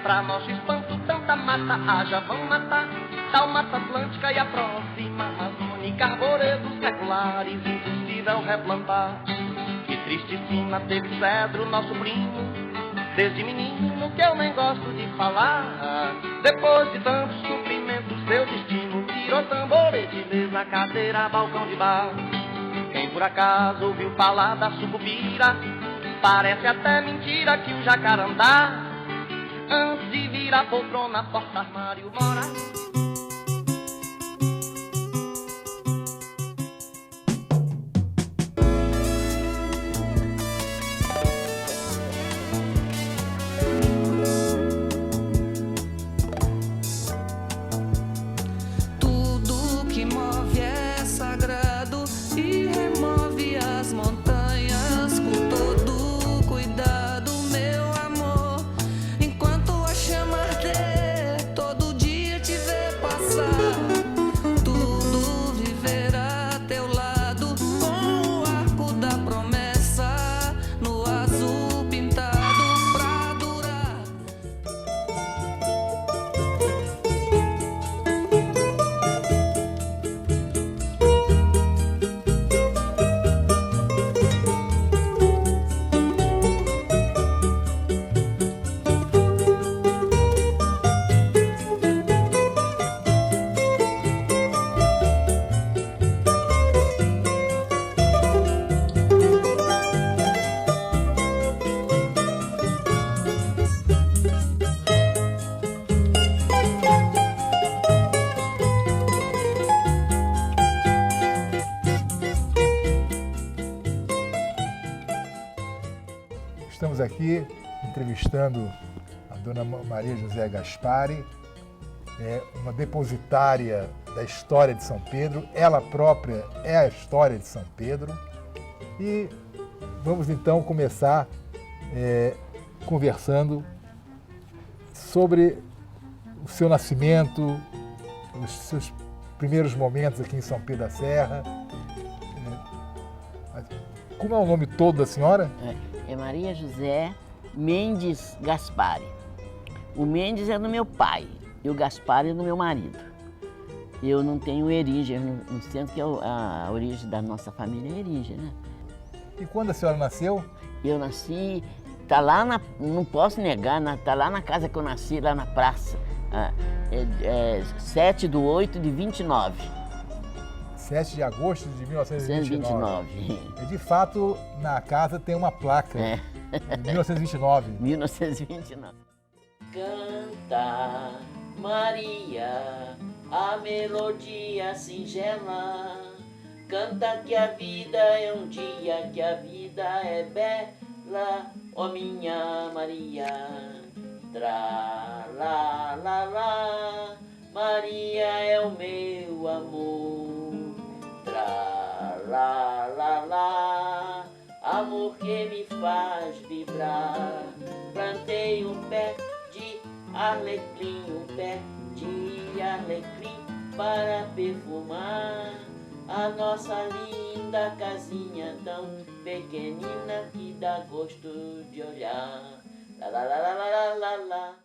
Pra nosso espanto, tanta mata haja, vão matar. Tal Mata Atlântica e a próxima Amazônica, arvoredos seculares, impossível replantar. Que triste sina teve cedro, nosso primo, desde menino que eu nem gosto de falar. Depois de tanto sofrimento, seu destino virou tamborete, mesa, cadeira, balcão de bar. Quem por acaso ouviu falar da sucupira, parece até mentira que o jacarandá, antes de virar poltrona, porta-armário, mora. Estamos aqui entrevistando a dona Maria José Gaspari, uma depositária da história de São Pedro. Ela própria é a história de São Pedro. E vamos então começar conversando sobre o seu nascimento, os seus primeiros momentos aqui em São Pedro da Serra. Como é o nome todo da senhora? É Maria José Mendes Gaspari. O Mendes é do meu pai e o Gaspari é do meu marido. Eu não tenho origem, não sinto que a origem da nossa família é origem, né? E quando a senhora nasceu? Eu nasci, tá lá não posso negar, tá lá na casa que eu nasci, lá na praça. 7/8/29. 7 de agosto de 1929. 1929. De fato, na casa tem uma placa. 1929. 1929. Canta, Maria, a melodia singela. Canta que a vida é um dia, que a vida é bela, ó minha Maria. Tra, lá, lá, lá, Maria é o meu amor. Tra, lá, lá, lá, amor que me faz vibrar. Plantei um pé de alecrim, um pé de alecrim para perfumar a nossa linda casinha tão pequenina que dá gosto de olhar. Lá, lá, lá, lá, lá, lá, lá.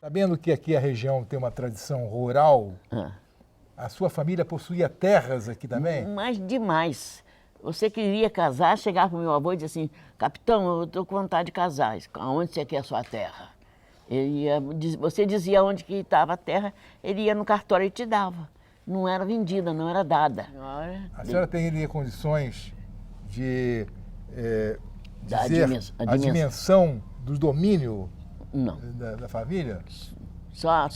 Sabendo que aqui a região tem uma tradição rural, a sua família possuía terras aqui também? Mas demais. Você queria casar, chegava para o meu avô e dizia assim, capitão, eu estou com vontade de casar. Aonde você quer a sua terra? Você dizia onde que estava a terra, ele ia no cartório e te dava. Não era vendida, não era dada. A senhora teria condições de dizer a dimensão do domínio não. Da família? Só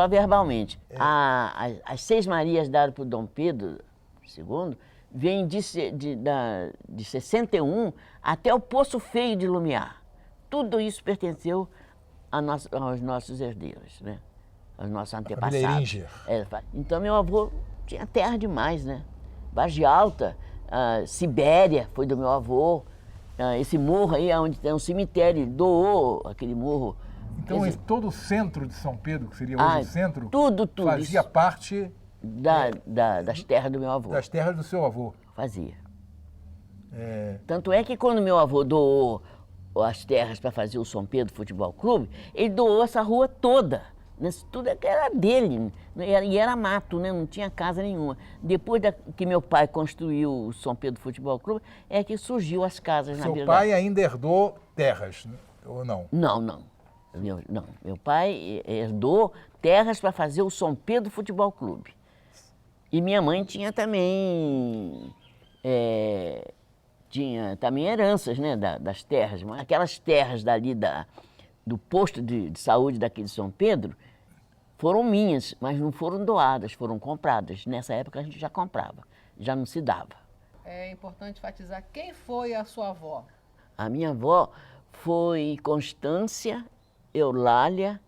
verbalmente. As 6 Marias dadas por Dom Pedro II vêm de 61 até o Poço Feio de Lumiar. Tudo isso pertenceu aos nossos herdeiros, né? Aos nossos antepassados. Então, meu avô tinha terra demais, né? Vargem Alta, Sibéria foi do meu avô. Esse morro aí, onde tem um cemitério, ele doou aquele morro. Então, todo o centro de São Pedro, que seria hoje o centro, tudo fazia parte das terras do meu avô. Das terras do seu avô. Fazia. Tanto é que quando meu avô doou as terras para fazer o São Pedro Futebol Clube, ele doou essa rua toda. Tudo era dele, e era mato, né? Não tinha casa nenhuma. Depois que meu pai construiu o São Pedro Futebol Clube, é que surgiu as casas na Seu verdade. pai ainda herdou terras, ou não? Não. Meu pai herdou terras para fazer o São Pedro Futebol Clube. E minha mãe tinha também heranças, né, das terras. Mas aquelas terras dali do posto de saúde daqui de São Pedro foram minhas, mas não foram doadas, foram compradas. Nessa época a gente já comprava, já não se dava. É importante enfatizar quem foi a sua avó. A minha avó foi Constância Eulália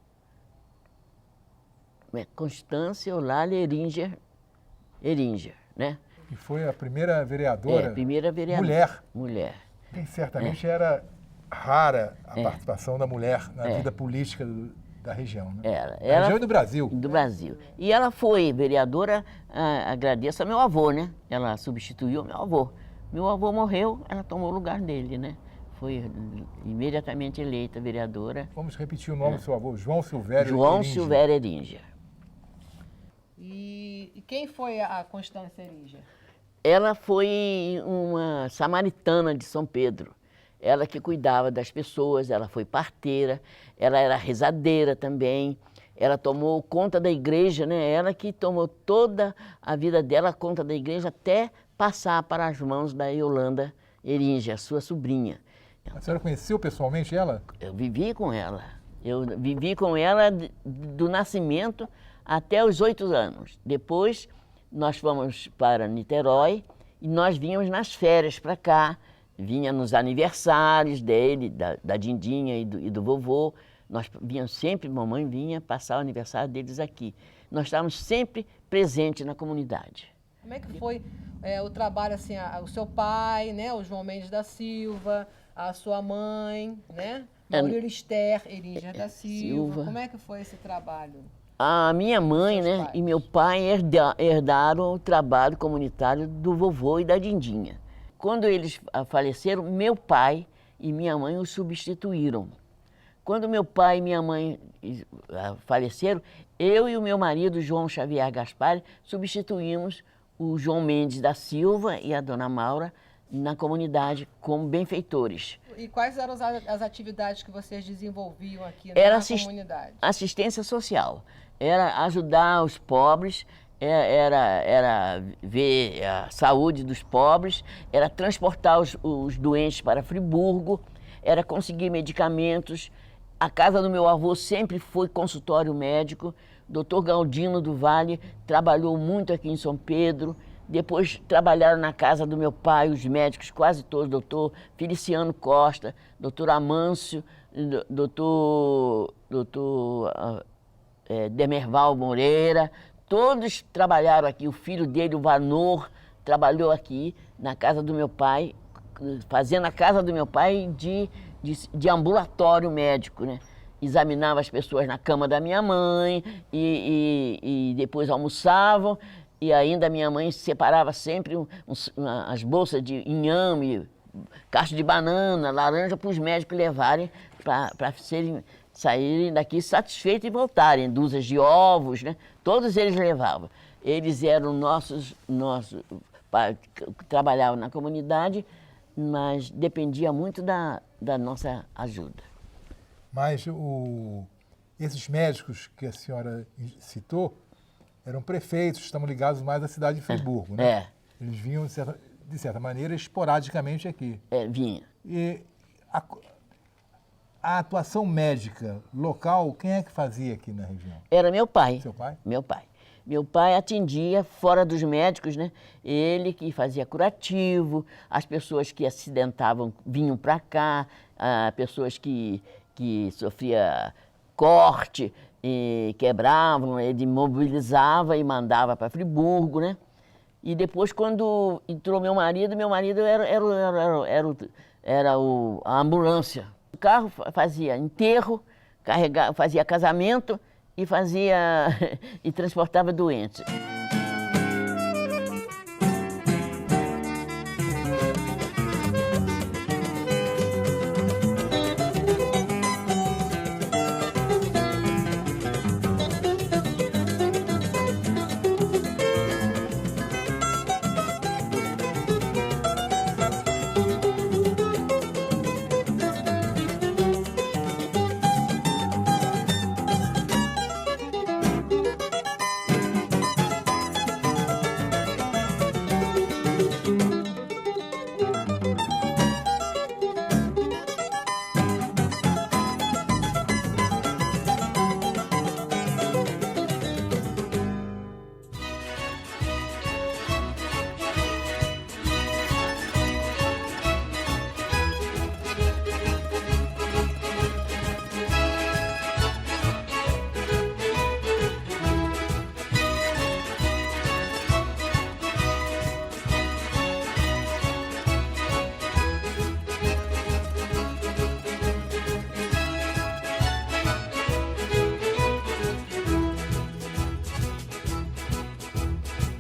Eringer, né? E foi a primeira vereadora? Primeira vereadora. Mulher. E certamente era rara a participação da mulher na vida política da região, né? Era. Da região e do Brasil. Do Brasil. E ela foi vereadora, agradeço a meu avô, né? Ela substituiu meu avô. Meu avô morreu, ela tomou o lugar dele, né? Foi imediatamente eleita vereadora. Vamos repetir o nome do seu avô, João Silvério João Silvério Eringer. E quem foi a Constância Eringer? Ela foi uma samaritana de São Pedro. Ela que cuidava das pessoas, ela foi parteira, ela era rezadeira também. Ela tomou conta da igreja, né? Ela que tomou toda a vida dela, conta da igreja, até passar para as mãos da Yolanda Eringer, a sua sobrinha. A senhora conheceu pessoalmente ela? Eu vivi com ela. Eu vivi com ela do nascimento até os 8 anos. Depois, nós fomos para Niterói e nós vínhamos nas férias para cá. Vinha nos aniversários dele, da Dindinha e do vovô. Nós vinhamos sempre, mamãe vinha passar o aniversário deles aqui. Nós estávamos sempre presentes na comunidade. Como é que foi o trabalho, assim, o seu pai, né, o João Mendes da Silva, a sua mãe, né, Maurila Esther Eringer da Silva. Como é que foi esse trabalho? A minha mãe, né, e meu pai herdaram o trabalho comunitário do vovô e da Dindinha. Quando eles faleceram, meu pai e minha mãe os substituíram. Quando meu pai e minha mãe faleceram, eu e o meu marido, João Xavier Gaspar, substituímos o João Mendes da Silva e a dona Maura na comunidade como benfeitores. E quais eram as atividades que vocês desenvolviam aqui na comunidade? Assistência social. Era ajudar os pobres, era ver a saúde dos pobres, era transportar os doentes para Friburgo, era conseguir medicamentos. A casa do meu avô sempre foi consultório médico. Dr. Galdino do Vale trabalhou muito aqui em São Pedro. Depois trabalharam na casa do meu pai, os médicos quase todos, doutor Feliciano Costa, doutor Amâncio, doutor Demerval Moreira, todos trabalharam aqui. O filho dele, o Vanor, trabalhou aqui na casa do meu pai, fazendo a casa do meu pai de ambulatório médico, né? Examinava as pessoas na cama da minha mãe e depois almoçavam. E ainda minha mãe separava sempre as bolsas de inhame, caixa de banana, laranja para os médicos levarem para saírem daqui satisfeitos e voltarem, dúzias de ovos, né? Todos eles levavam. Eles eram nossos trabalhavam na comunidade, mas dependia muito da nossa ajuda. Mas esses médicos que a senhora citou eram prefeitos, estão ligados mais à cidade de Friburgo, né? É. Eles vinham, de certa maneira, esporadicamente aqui. Vinha. E a atuação médica local, quem é que fazia aqui na região? Era meu pai. Seu pai? Meu pai. Meu pai atendia, fora dos médicos, né? Ele que fazia curativo, as pessoas que acidentavam vinham para cá, pessoas que sofriam corte e quebravam, ele mobilizava e mandava para Friburgo, né? E depois, quando entrou meu marido era a ambulância. O carro fazia enterro, fazia casamento e transportava doentes.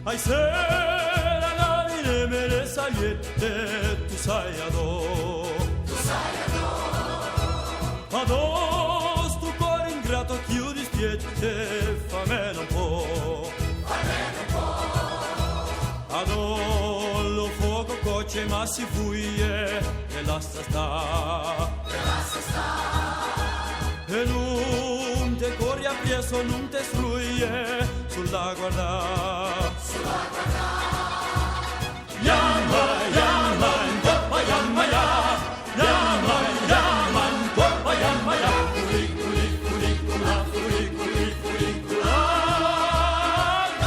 Ai sera la rinemere sagliette tu sai ados tu cuore ingrato chiudi spiette famene un po' adò lo fuoco coce ma si fuie e lascia sta e non te corri appresso non te struie sulla guarda Yama, yama, yama, yama, yama, yama, yama, yama, yama, curi, curi, curi, cura, curi, curi, curi, cura.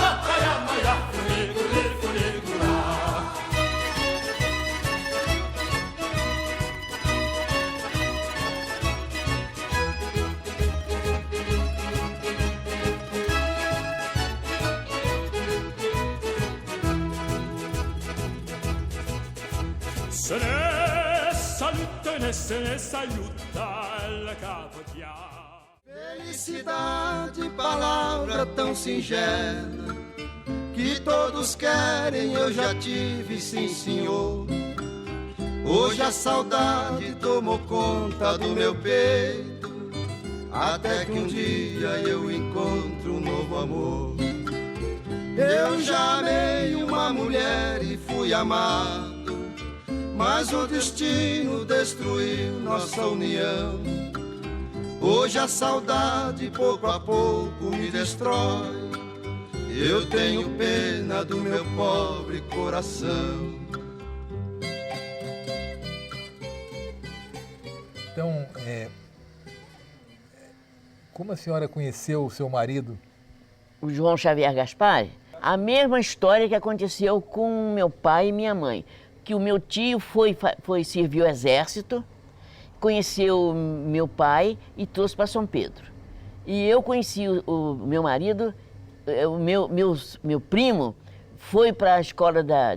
Yama, yama, yama, curi, curi, curi, cura. Se ne saluta la capotia. Felicidade, palavra tão singela, que todos querem, eu já tive, sim senhor. Hoje a saudade tomou conta do meu peito, até que um dia eu encontro um novo amor. Eu já amei uma mulher e fui amado, mas o destino destruiu nossa união. Hoje a saudade pouco a pouco me destrói, eu tenho pena do meu pobre coração. Então, como a senhora conheceu o seu marido? O João Xavier Gaspar, a mesma história que aconteceu com meu pai e minha mãe, que o meu tio foi servir o exército, conheceu meu pai e trouxe para São Pedro. E eu conheci o meu marido, meu primo foi para a escola da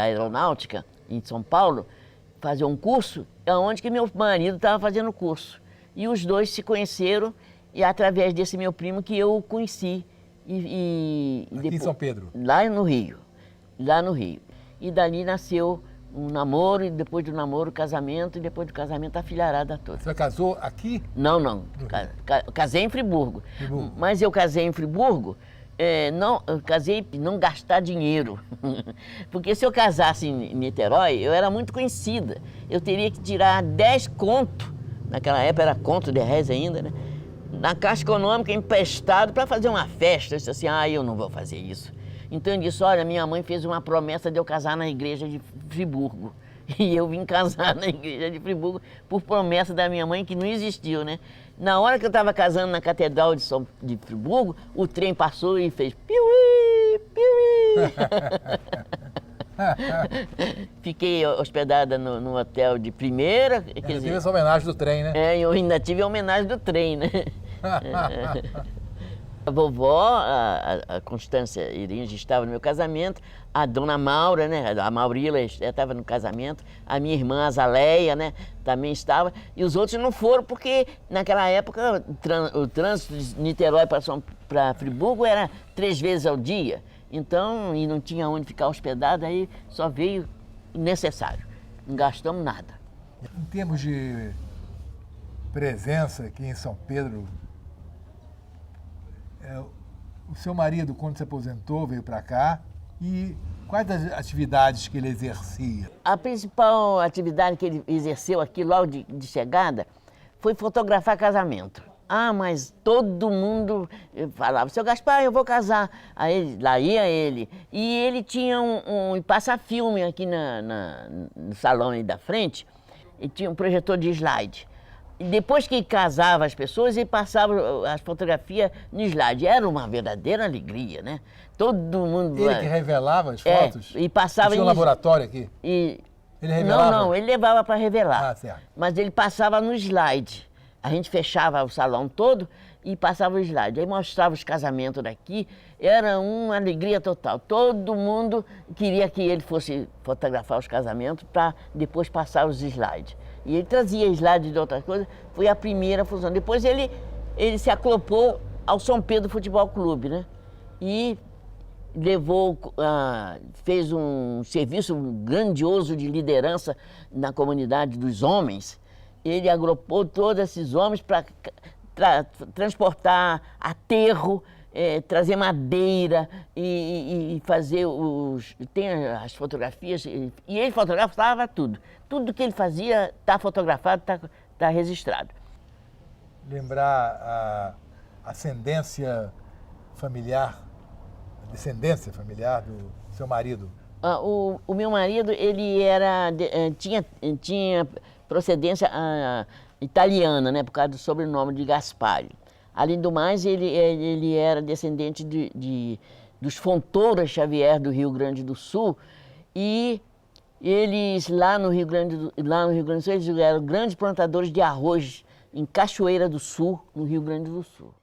aeronáutica em São Paulo fazer um curso, onde que meu marido estava fazendo o curso. E os dois se conheceram e através desse meu primo que eu o conheci. Aqui depois, em São Pedro? Lá no Rio. E dali nasceu Um namoro, e depois do namoro, casamento, e depois do casamento, a filharada toda. Você casou aqui? Não, não. Casei em Friburgo. Mas eu casei em Friburgo, eu casei não gastar dinheiro. Porque se eu casasse em Niterói, eu era muito conhecida. Eu teria que tirar 10 conto, naquela época era conto de réis ainda, né? Na Caixa Econômica, emprestado para fazer uma festa. Eu disse assim, eu não vou fazer isso. Então eu disse, olha, minha mãe fez uma promessa de eu casar na igreja de Friburgo. E eu vim casar na igreja de Friburgo por promessa da minha mãe, que não existiu, né? Na hora que eu estava casando na Catedral de Friburgo, o trem passou e fez piuí, piuí. Fiquei hospedada no hotel de primeira. Teve essa homenagem do trem, né? Eu ainda tive a homenagem do trem, né? A vovó, a Constância Iringe, estava no meu casamento, a dona Maura, né, a Maurila estava no casamento, a minha irmã Azaleia, né, também estava, e os outros não foram porque naquela época o trânsito de Niterói para Friburgo era 3 vezes ao dia, então, e não tinha onde ficar hospedado, aí só veio o necessário, não gastamos nada. Em termos de presença aqui em São Pedro, o seu marido, quando se aposentou, veio para cá, e quais as atividades que ele exercia? A principal atividade que ele exerceu aqui logo de chegada foi fotografar casamento. Mas todo mundo falava, seu Gaspar, eu vou casar. Aí lá ia ele. E ele tinha um passa-filme aqui no salão aí da frente, e tinha um projetor de slide. E depois que casava as pessoas, ele passava as fotografias no slide. Era uma verdadeira alegria, né? Todo mundo... Ele que revelava as fotos? E passava... Tinha um laboratório aqui? Ele revelava? Não, ele levava para revelar. Certo. Mas ele passava no slide. A gente fechava o salão todo e passava o slide. Aí mostrava os casamentos daqui. Era uma alegria total. Todo mundo queria que ele fosse fotografar os casamentos para depois passar os slides. E ele trazia slide de outras coisas, foi a primeira função. Depois ele se acoplou ao São Pedro Futebol Clube, né? E fez um serviço grandioso de liderança na comunidade dos homens. Ele agrupou todos esses homens para transportar aterro, trazer madeira e fazer tem as fotografias, e ele fotografava tudo. Tudo que ele fazia está fotografado, está registrado. Lembrar a descendência familiar do seu marido. O meu marido, ele tinha procedência italiana, né, por causa do sobrenome de Gaspari. Além do mais, ele era descendente dos Fontoura Xavier do Rio Grande do Sul, e eles lá no Rio Grande do Sul, eles eram grandes plantadores de arroz em Cachoeira do Sul, no Rio Grande do Sul.